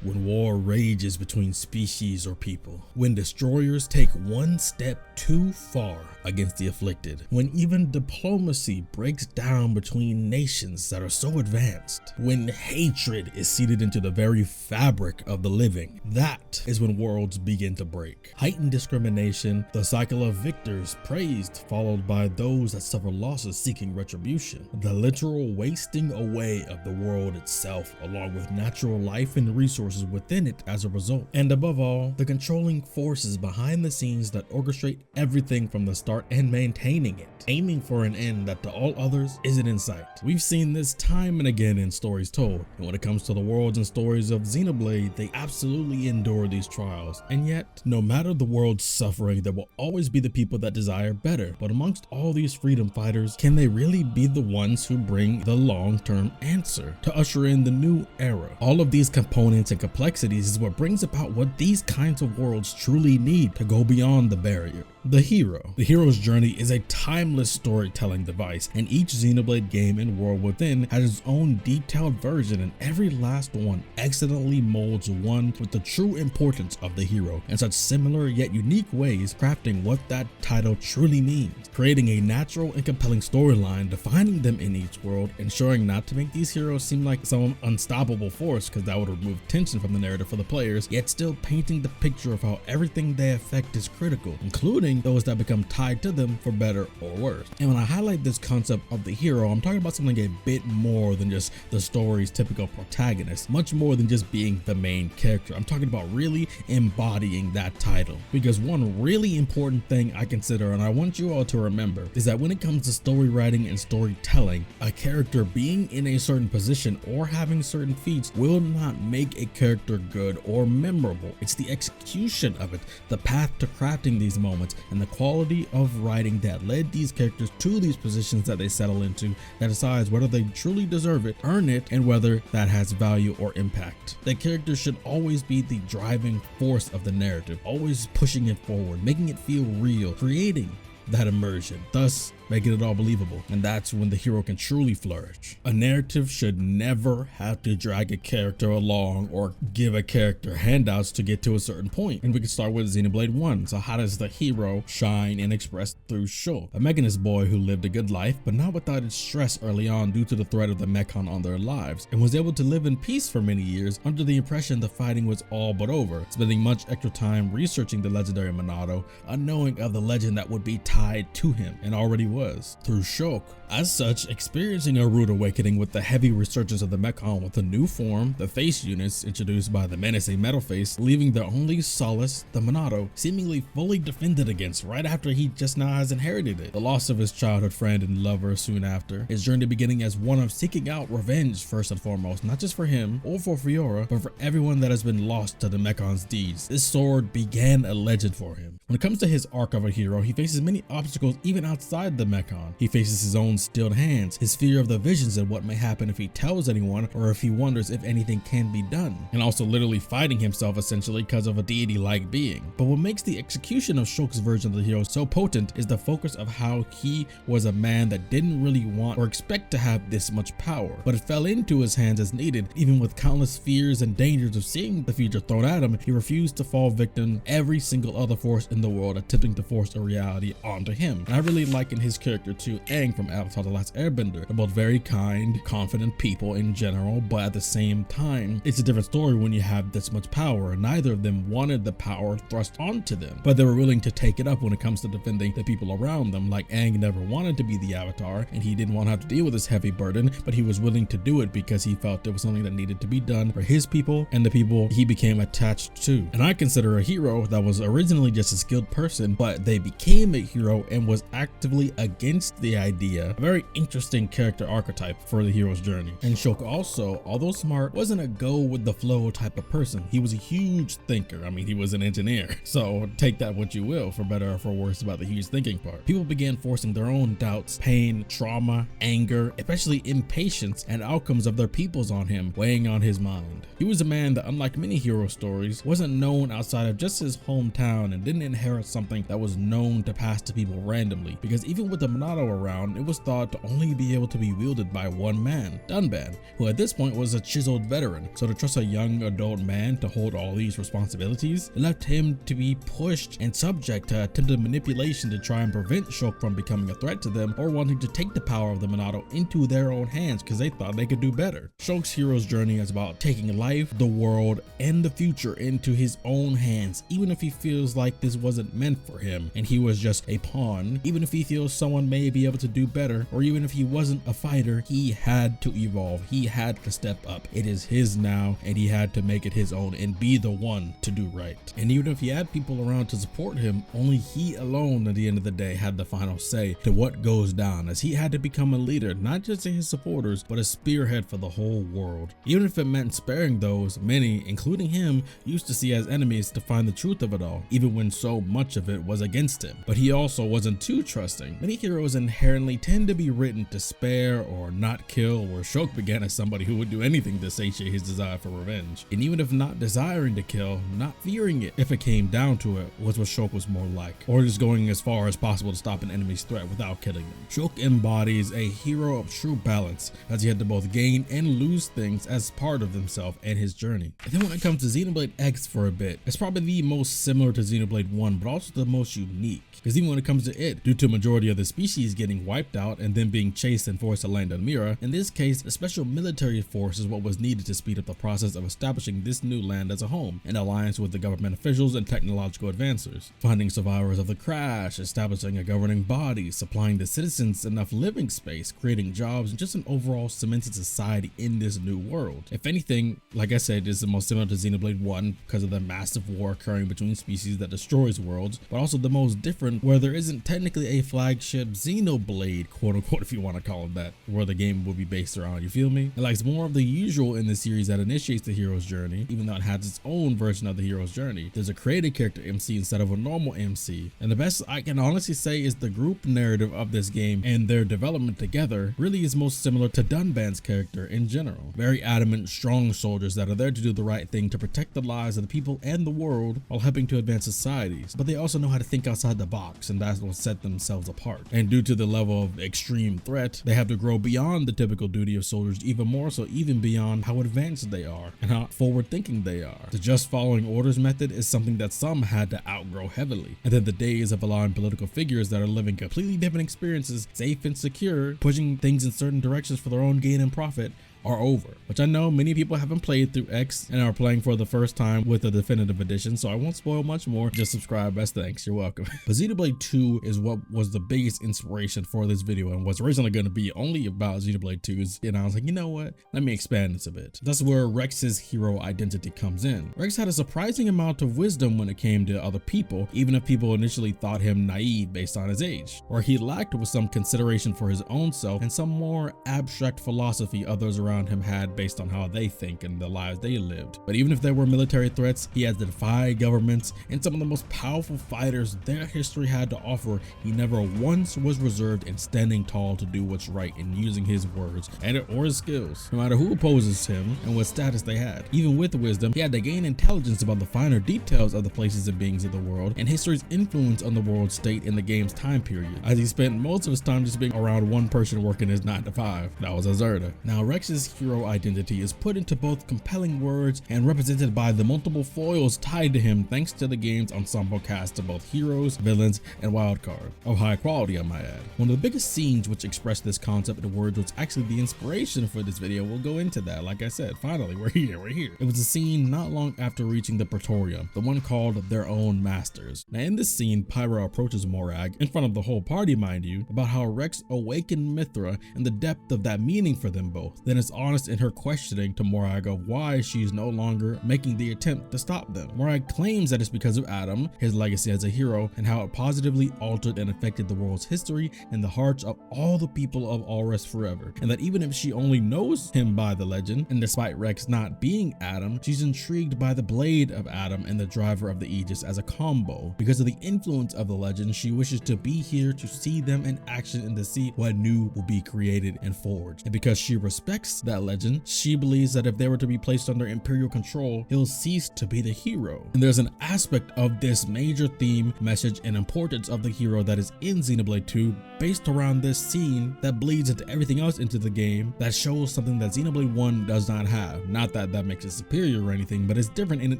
when war rages between species or people, when destroyers take one step too far against the afflicted, when even diplomacy breaks down between nations that are so advanced, when hatred is seeded into the very fabric of the living. That is when worlds begin to break. Heightened discrimination, the cycle of victors praised, followed by those that suffer losses seeking retribution, the literal wasting away of the world itself, along with natural life and resources within it as a result. And above all, the controlling forces behind the scenes that orchestrate everything from the start and maintaining it, aiming for an end that to all others isn't in sight. We've seen this time and again in stories told, and when it comes to the worlds and stories of Xenoblade, they absolutely endure these trials. And yet, no matter the world's suffering, there will always be the people that desire better. But amongst all these freedom fighters, can they really be the ones who bring the long-term answer to usher in the new era? All of these components and complexities is what brings about what these kinds of worlds truly need to go beyond the barrier. The hero. The hero's journey is a timeless storytelling device, and each Xenoblade game and world within has its own detailed version, and every last one excellently molds one with the true importance of the hero in such similar yet unique ways, crafting what that title truly means, creating a natural and compelling storyline, defining them in each world, ensuring not to make these heroes seem like some unstoppable force, because that would remove tension from the narrative for the players, yet still painting the picture of how everything they affect is critical, including those that become tied to them for better or worse. And when I highlight this concept of the hero, I'm talking about something a bit more than just the story's typical protagonist, much more than just being the main character. I'm talking about really embodying that title, because one really important thing I consider, and I want you all to remember, is that when it comes to story writing and storytelling, a character being in a certain position or having certain feats will not make a character good or memorable. It's the execution of it, the path to crafting these moments, and the quality of writing that led these characters to these positions that they settle into that decides whether they truly deserve it, earn it, and whether that has value or impact. The character should always be the driving force of the narrative, always pushing it forward, making it feel real, creating that immersion, thus making it all believable. And that's when the hero can truly flourish. A narrative should never have to drag a character along or give a character handouts to get to a certain point. And we can start with Xenoblade 1. So how does the hero shine and express through Shulk, a mechanist boy who lived a good life, but not without its stress early on due to the threat of the mechon on their lives, and was able to live in peace for many years under the impression the fighting was all but over, spending much extra time researching the legendary Monado, unknowing of the legend that would be tied to him and already was through Shulk. As such, experiencing a rude awakening with the heavy resurgence of the mechon with a new form, the face units introduced by the menacing metal face, leaving their only solace, the Monado, seemingly fully defended against right after he just now has inherited it. The loss of his childhood friend and lover soon after, his journey beginning as one of seeking out revenge first and foremost, not just for him or for Fiora, but for everyone that has been lost to the mecon's deeds. This sword began a legend for him. When it comes to his arc of a hero, he faces many obstacles even outside the mechon. He faces his own stilled hands, his fear of the visions and what may happen if he tells anyone, or if he wonders if anything can be done, and also literally fighting himself essentially because of a deity-like being. But what makes the execution of Shulk's version of the hero so potent is the focus of how he was a man that didn't really want or expect to have this much power, but it fell into his hands as needed. Even with countless fears and dangers of seeing the future thrown at him, he refused to fall victim to every single other force in the world attempting to force a reality onto him. And I really liken his character to Aang from Avatar: The Last Airbender. They're both very kind, confident people in general, but at the same time, it's a different story when you have this much power, and neither of them wanted the power thrust onto them, but they were willing to take it up when it comes to defending the people around them. Like Aang never wanted to be the Avatar, and he didn't want to have to deal with this heavy burden, but he was willing to do it because he felt it was something that needed to be done for his people and the people he became attached to. And I consider a hero that was originally just a skilled person, but they became a hero and was actively against the idea. A very interesting character archetype for the hero's journey. And Shulk also, although smart, wasn't a go with the flow type of person. He was a huge thinker. I mean, he was an engineer. So take that what you will, for better or for worse, about the huge thinking part. People began forcing their own doubts, pain, trauma, anger, especially impatience and outcomes of their peoples on him, weighing on his mind. He was a man that, unlike many hero stories, wasn't known outside of just his hometown and didn't inherit something that was known to pass to people randomly, because even with with the Monado around, it was thought to only be able to be wielded by one man, Dunban, who at this point was a chiseled veteran. So to trust a young adult man to hold all these responsibilities, it left him to be pushed and subject to attempted manipulation to try and prevent Shulk from becoming a threat to them or wanting to take the power of the Monado into their own hands because they thought they could do better. Shulk's hero's journey is about taking life, the world, and the future into his own hands, even if he feels like this wasn't meant for him and he was just a pawn. Even if he feels someone may be able to do better, or even if he wasn't a fighter, he had to evolve. He had to step up. It is his now, and he had to make it his own and be the one to do right. And even if he had people around to support him, only he alone at the end of the day had the final say to what goes down, as he had to become a leader, not just to his supporters, but a spearhead for the whole world. Even if it meant sparing those many, including him, used to see as enemies, to find the truth of it all, even when so much of it was against him. But he also wasn't too trusting. Many heroes inherently tend to be written to spare or not kill, where Shulk began as somebody who would do anything to satiate his desire for revenge. And even if not desiring to kill, not fearing it if it came down to it, was what Shulk was more like, or just going as far as possible to stop an enemy's threat without killing them. Shulk embodies a hero of true balance, as he had to both gain and lose things as part of himself and his journey. And then when it comes to Xenoblade X for a bit, it's probably the most similar to Xenoblade 1, but also the most unique. Because even when it comes to it, due to a majority of the species getting wiped out and then being chased and forced to land on Mira, in this case, a special military force is what was needed to speed up the process of establishing this new land as a home, in alliance with the government officials and technological advancers, finding survivors of the crash, establishing a governing body, supplying the citizens enough living space, creating jobs, and just an overall cemented society in this new world. If anything, like I said, this is the most similar to Xenoblade 1 because of the massive war occurring between species that destroys worlds, but also the most different where there isn't technically a flagship Xenoblade, quote unquote, if you want to call it that, where the game will be based around, you feel me? It likes more of the usual in the series that initiates the hero's journey, even though it has its own version of the hero's journey. There's a created character MC instead of a normal MC, and the best I can honestly say is the group narrative of this game and their development together really is most similar to Dunban's character in general. Very adamant, strong soldiers that are there to do the right thing to protect the lives of the people and the world while helping to advance societies, but they also know how to think outside the box, and that's what set themselves apart. And due to the level of extreme threat, they have to grow beyond the typical duty of soldiers, even more so, even beyond how advanced they are and how forward thinking they are. The just following orders method is something that some had to outgrow heavily, and then the days of allowing political figures that are living completely different experiences, safe and secure, pushing things in certain directions for their own gain and profit, are over, which I know many people haven't played through X and are playing for the first time with the definitive edition, so I won't spoil much more. Just subscribe, best thanks, you're welcome. But Xenoblade 2 is what was the biggest inspiration for this video and was originally going to be only about Xenoblade 2's, and I was like, you know what, let me expand this a bit. That's where Rex's hero identity comes in. Rex had a surprising amount of wisdom when it came to other people, even if people initially thought him naive based on his age. Where he lacked was some consideration for his own self and some more abstract philosophy others around him had based on how they think and the lives they lived. But even if there were military threats, he had to defy governments and some of the most powerful fighters their history had to offer. He never once was reserved in standing tall to do what's right and using his words and or his skills, no matter who opposes him and what status they had. Even with wisdom, he had to gain intelligence about the finer details of the places and beings of the world and history's influence on the world state in the game's time period, as he spent most of his time just being around one person working his 9 to 5. That was Azerta. Now Rex's hero identity is put into both compelling words and represented by the multiple foils tied to him thanks to the game's ensemble cast of both heroes, villains, and wildcard, of high quality I might add. One of the biggest scenes which expressed this concept in words was actually the inspiration for this video. We'll go into that. Like I said, finally we're here. It was a scene not long after reaching the Praetorium, the one called Their Own Masters. Now in this scene, Pyra approaches Morag, in front of the whole party mind you, about how Rex awakened Mithra and the depth of that meaning for them both. Then it's honest in her questioning to Morag of why she's no longer making the attempt to stop them. Morag claims that it's because of Adam, his legacy as a hero, and how it positively altered and affected the world's history and the hearts of all the people of Auras forever, and that even if she only knows him by the legend, and despite Rex not being Adam, she's intrigued by the blade of Adam and the driver of the Aegis as a combo. Because of the influence of the legend, she wishes to be here to see them in action and to see what new will be created and forged. And because she respects rejects that legend. She believes that if they were to be placed under Imperial control, he'll cease to be the hero. And there's an aspect of this major theme, message, and importance of the hero that is in Xenoblade 2 based around this scene that bleeds into everything else into the game that shows something that Xenoblade 1 does not have. Not that that makes it superior or anything, but it's different in an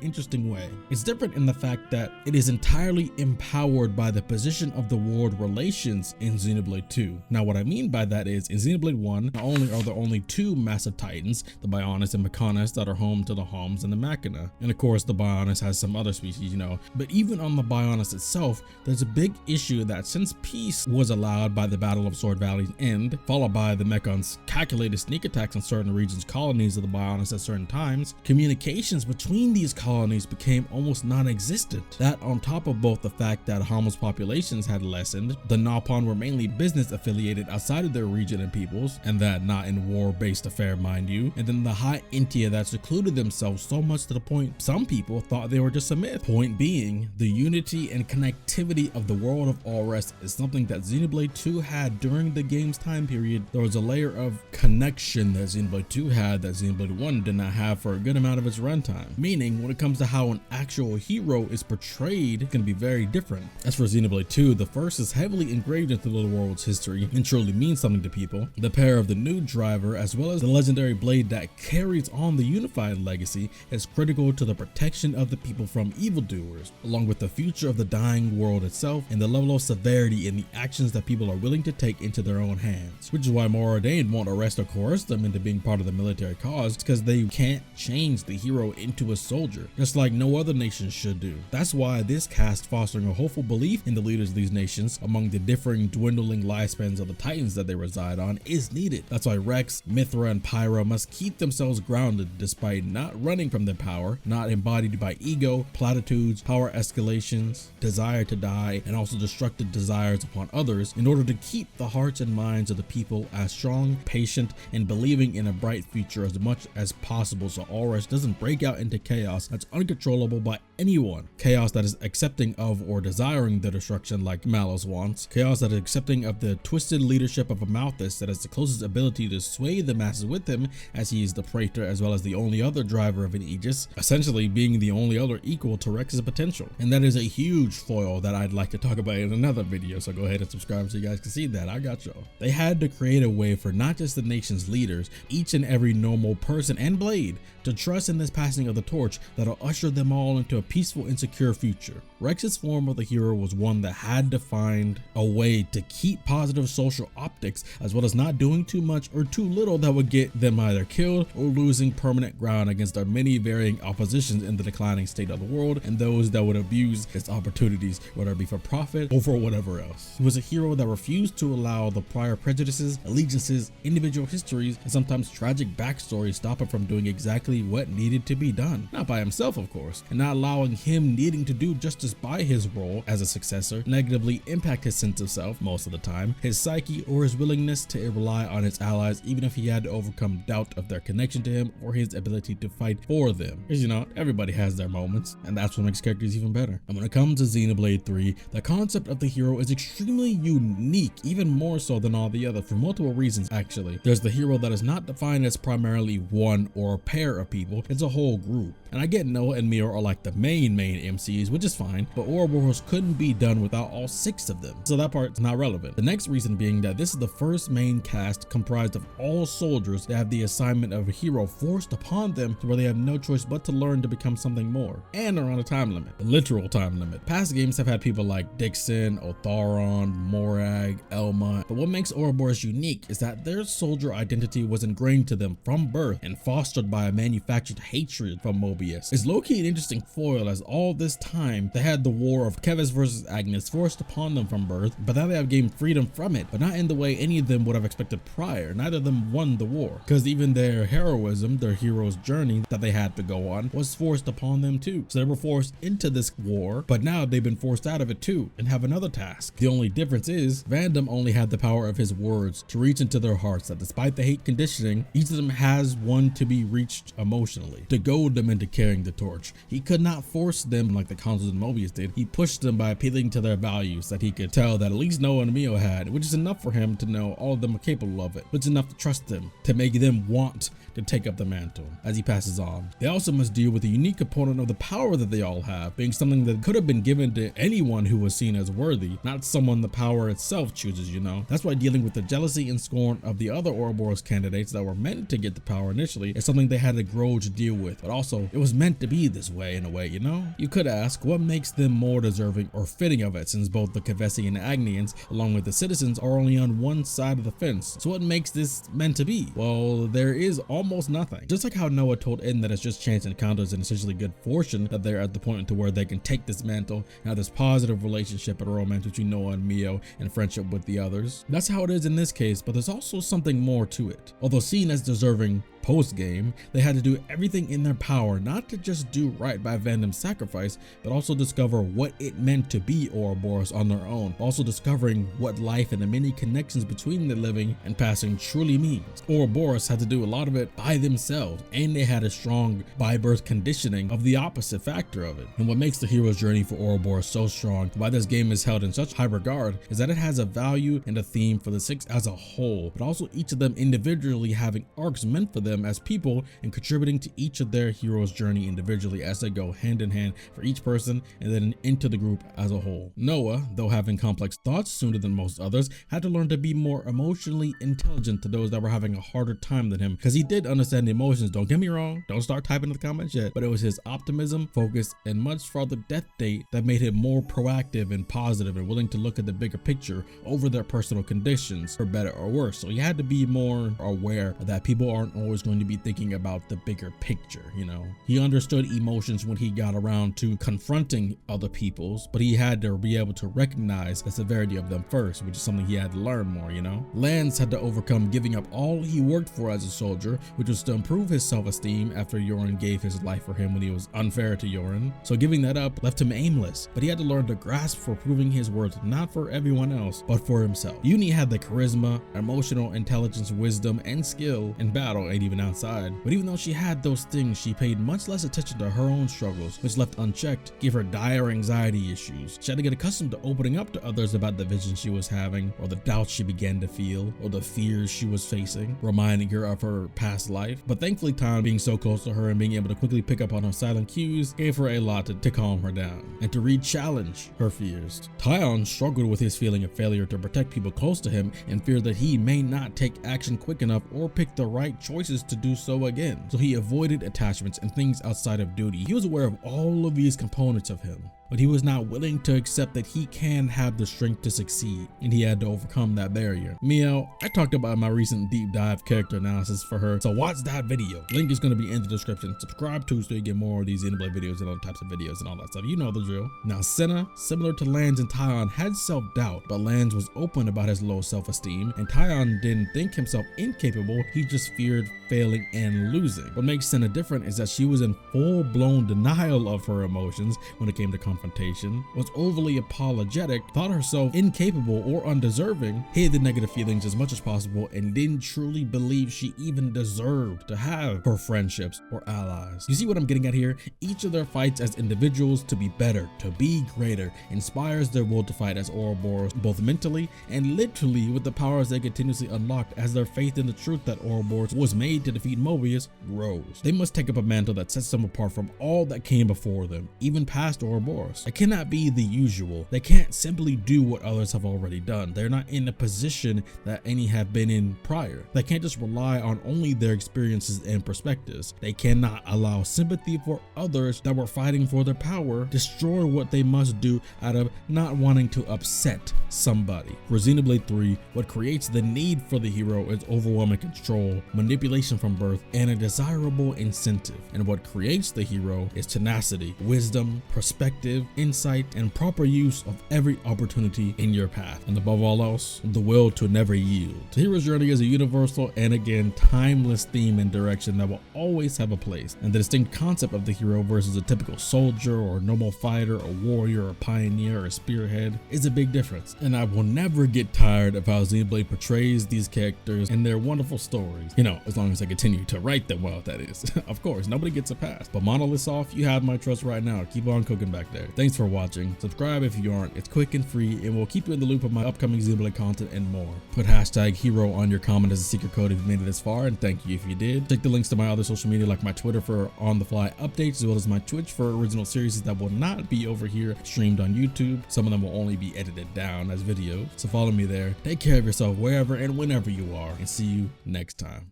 interesting way. It's different in the fact that it is entirely empowered by the position of the world relations in Xenoblade 2. Now what I mean by that is, in Xenoblade 1, not only are there only two massive titans, the Bionis and Mechonis, that are home to the Homs and the Machina. And of course the Bionis has some other species, you know, but even on the Bionis itself, there's a big issue that since peace was allowed by the Battle of Sword Valley's end, followed by the Mechon's calculated sneak attacks on certain regions' colonies of the Bionis at certain times, communications between these colonies became almost non-existent. That on top of both the fact that Homo's populations had lessened, the Nalpon were mainly business affiliated outside of their region and peoples, and that not in war-based affair, mind you, and then the High Intia that secluded themselves so much to the point some people thought they were just a myth. Point being, the unity and connectivity of the world of Allrest is something that Xenoblade 2 had during the game's time period. There was a layer of connection that Xenoblade 2 had that Xenoblade 1 did not have for a good amount of its runtime. Meaning, when it comes to how an actual hero is portrayed, it can be very different. As for Xenoblade 2, the first is heavily engraved into the world's history and truly means something to people. The pair of the new driver, as well as the legendary blade that carries on the unified legacy, is critical to the protection of the people from evildoers, along with the future of the dying world itself and the level of severity in the actions that people are willing to take into their own hands. Which is why Moradin won't arrest or coerce them into being part of the military cause, because they can't change the hero into a soldier, just like no other nation should do. That's why this cast fostering a hopeful belief in the leaders of these nations among the differing dwindling lifespans of the titans that they reside on is needed. That's why Rex, Mithra, and Pyra must keep themselves grounded despite not running from their power, not embodied by ego, platitudes, power escalations, desire to die, and also destructive desires upon others, in order to keep the hearts and minds of the people as strong, patient, and believing in a bright future as much as possible, so Allrest doesn't break out into chaos that's uncontrollable by anyone. Chaos that is accepting of or desiring the destruction like Malos wants. Chaos that is accepting of the twisted leadership of a Malthus that has the closest ability to sway the masses with him, as he is the praetor as well as the only other driver of an Aegis, essentially being the only other equal to Rex's potential. And that is a huge foil that I'd like to talk about in another video, so go ahead and subscribe so you guys can see that. I got y'all. They had to create a way for not just the nation's leaders, each and every normal person and blade, to trust in this passing of the torch that'll usher them all into a peaceful and secure future. Rex's form of the hero was one that had to find a way to keep positive social optics, as well as not doing too much or too little that would get them either killed or losing permanent ground against their many varying oppositions in the declining state of the world and those that would abuse its opportunities, whether it be for profit or for whatever else. He was a hero that refused to allow the prior prejudices, allegiances, individual histories, and sometimes tragic backstories stop him from doing exactly what needed to be done. Not by himself, of course, and not allowing him needing to do justice by his role as a successor negatively impact his sense of self most of the time, his psyche, or his willingness to rely on his allies even if he had to overcome doubt of their connection to him or his ability to fight for them. Because you know, everybody has their moments, and that's what makes characters even better. And when it comes to Xenoblade 3, the concept of the hero is extremely unique, even more so than all the others, for multiple reasons actually. There's the hero that is not defined as primarily one or a pair of people, it's a whole group. And I get Noah and Mira are like the main MCs, which is fine, but Ouroboros couldn't be done without all 6 of them, so that part's not relevant. The next reason being that this is the first main cast comprised of all soldiers that have the assignment of a hero forced upon them to where they have no choice but to learn to become something more, and around a time limit, a literal time limit. Past games have had people like Dixon, Otharon, Morag, Elma, but what makes Ouroboros unique is that their soldier identity was ingrained to them from birth and fostered by a manufactured hatred from Mobius. It's low-key an interesting foil, as all this time they had the war of Keves versus Agnes forced upon them from birth, but now they have gained freedom from it, but not in the way any of them would have expected prior. Neither of them won the war, because even their heroism, their hero's journey that they had to go on, was forced upon them too. So they were forced into this war, but now they've been forced out of it too and have another task. The only difference is Vandam only had the power of his words to reach into their hearts, that despite the hate conditioning, each of them has one to be reached emotionally, to goad them into carrying the torch. He could not force them like the consuls and Mobius did. He pushed them by appealing to their values that he could tell that at least Noah and Mio had, which is enough for him to know all of them are capable of it, which is enough to trust them, to make them want to take up the mantle as he passes on. They also must deal with the unique component of the power that they all have, being something that could have been given to anyone who was seen as worthy, not someone the power itself chooses, you know. That's why dealing with the jealousy and scorn of the other Ouroboros candidates that were meant to get the power initially is something they had to grow to deal with, but also it was meant to be this way in a way, you know. You could ask what makes them more deserving or fitting of it, since both the Kevesi and Agnians along with the citizens are only on one side of the fence. So what makes this meant to be? Well, there is almost nothing. Just like how Noah told Eden that it's just chance encounters and essentially good fortune that they're at the point to where they can take this mantle and have this positive relationship and romance between Noah and Mio and friendship with the others. That's how it is in this case, but there's also something more to it. Although seen as deserving post-game, they had to do everything in their power not to just do right by Vandam's sacrifice, but also discover what it meant to be Ouroboros on their own, also discovering what life and the many connections between the living and passing truly means. Ouroboros had to do a lot of it by themselves, and they had a strong by-birth conditioning of the opposite factor of it. And what makes the hero's journey for Ouroboros so strong, why this game is held in such high regard, is that it has a value and a theme for the six as a whole, but also each of them individually having arcs meant for them as people and contributing to each of their hero's journey individually as they go hand in hand for each person and then into the group as a whole. Noah, though having complex thoughts sooner than most others, had to learn to be more emotionally intelligent to those that were having a harder time than him, because he did understand the emotions. Don't get me wrong, don't start typing in the comments yet, but it was his optimism, focus, and much farther death date that made him more proactive and positive and willing to look at the bigger picture over their personal conditions, for better or worse. So he had to be more aware that people aren't always going to be thinking about the bigger picture, you know. He understood emotions when he got around to confronting other people's, but he had to be able to recognize the severity of them first, which is something he had to learn more, you know. Lance had to overcome giving up all he worked for as a soldier, which was to improve his self-esteem after Yoren gave his life for him when he was unfair to Yoren. So giving that up left him aimless, but he had to learn to grasp for proving his worth not for everyone else, but for himself. Uni had the charisma, emotional intelligence, wisdom, and skill in battle and even outside. But even though she had those things, she paid much less attention to her own struggles, which left unchecked gave her dire anxiety issues. She had to get accustomed to opening up to others about the vision she was having, or the doubts she began to feel, or the fears she was facing, reminding her of her past life. But thankfully, Tyon being so close to her and being able to quickly pick up on her silent cues gave her a lot to calm her down and to re-challenge her fears. Tyon struggled with his feeling of failure to protect people close to him and feared that he may not take action quick enough or pick the right choices to do so again. So he avoided attachments and things outside of duty. He was aware of all of these components of him, but he was not willing to accept that he can have the strength to succeed, and he had to overcome that barrier. Mio, I talked about my recent deep dive character analysis for her, so watch that video. Link is going to be in the description. Subscribe too so you get more of these Xenoblade videos and other types of videos and all that stuff. You know the drill. Now Senna, similar to Lance and Tyon, had self-doubt, but Lance was open about his low self-esteem, and Tyon didn't think himself incapable, he just feared failing and losing. What makes Senna different is that she was in full-blown denial of her emotions when it came to confrontation, was overly apologetic, thought herself incapable or undeserving, hid the negative feelings as much as possible, and didn't truly believe she even deserved to have her friendships or allies. You see what I'm getting at here? Each of their fights as individuals to be better, to be greater, inspires their will to fight as Ouroboros, both mentally and literally, with the powers they continuously unlocked as their faith in the truth that Ouroboros was made to defeat Mobius grows. They must take up a mantle that sets them apart from all that came before them, even past Ouroboros. It cannot be the usual. They can't simply do what others have already done. They're not in a position that any have been in prior. They can't just rely on only their experiences and perspectives. They cannot allow sympathy for others that were fighting for their power destroy what they must do out of not wanting to upset somebody. For Xenoblade 3, what creates the need for the hero is overwhelming control, manipulation from birth, and a desirable incentive. And what creates the hero is tenacity, wisdom, perspective, perspective, insight, and proper use of every opportunity in your path, and above all else, the will to never yield. The hero's journey is a universal and again timeless theme and direction that will always have a place, and the distinct concept of the hero versus a typical soldier or normal fighter, a warrior, a pioneer, or a spearhead is a big difference. And I will never get tired of how Xenoblade portrays these characters and their wonderful stories, you know, as long as I continue to write them well, that is. Of course, nobody gets a pass, but Monolith Soft, you have my trust right now. Keep on cooking back there. Thanks for watching. Subscribe if you aren't. It's quick and free, and we'll keep you in the loop of my upcoming Xenoblade content and more. Put hashtag hero on your comment as a secret code if you made it this far, and thank you if you did. Check the links to my other social media like my Twitter for on-the-fly updates, as well as my Twitch for original series that will not be over here streamed on YouTube. Some of them will only be edited down as videos, so follow me there. Take care of yourself wherever and whenever you are, and see you next time.